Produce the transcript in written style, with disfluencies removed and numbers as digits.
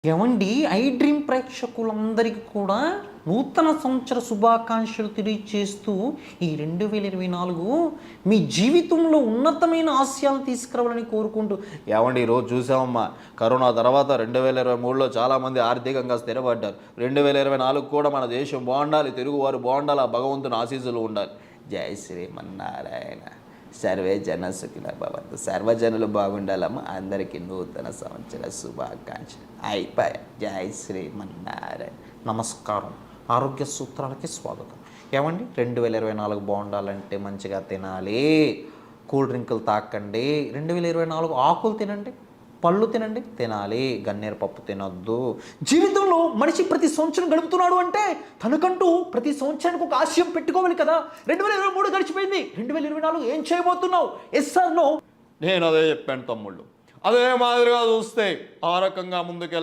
ఏవండి I dream ప్రేక్షకులందరికీ కూడా నూతన సంవత్సర శుభాకాంక్షలు తెలియజేస్తూ ఈ 2024 మీ జీవితంలో ఉన్నతమైన ఆశయాలు తీసుకురావాలని కోరుకుంటూ ఏవండి ఈరోజు చూసామమ్మా కరోనా తర్వాత 2023లో చాలామంది ఆర్థికంగా స్థిరపడ్డారు. 2024 కూడా మన దేశం బాగుండాలి, తెలుగువారు బాగుండాలి, ఆ భగవంతుని ఆశీస్సులు ఉండాలి. జై శ్రీమన్నారాయణ. సర్వే జన సుఖిన భవంతు. సర్వజనులు బాగుండాలమ్మా. అందరికీ నూతన సంవత్సర శుభాకాంక్షలు. అయిపోయా. జై శ్రీమన్నారాయణ. నమస్కారం. ఆరోగ్య సూత్రాలకి స్వాగతం. ఏమండి 2024 బాగుండాలంటే మంచిగా తినాలి, కూల్ డ్రింకులు తాకండి. 2024 ఆకులు తినండి, పళ్ళు తినండి, తినాలి. గన్నేరు పప్పు తినొద్దు. జీవితంలో మనిషి ప్రతి సంవత్సరం గడుపుతున్నాడు అంటే తనకంటూ ప్రతి సంవత్సరానికి ఒక ఆశయం పెట్టుకోవాలి కదా. 2023 గడిచిపోయింది. 2024 ఏం చేయబోతున్నావు? Yes are no? నేను అదే చెప్పాను తమ్ముళ్ళు. అదే మాదిరిగా చూస్తే ఆ రకంగా ముందుకెళ్ళి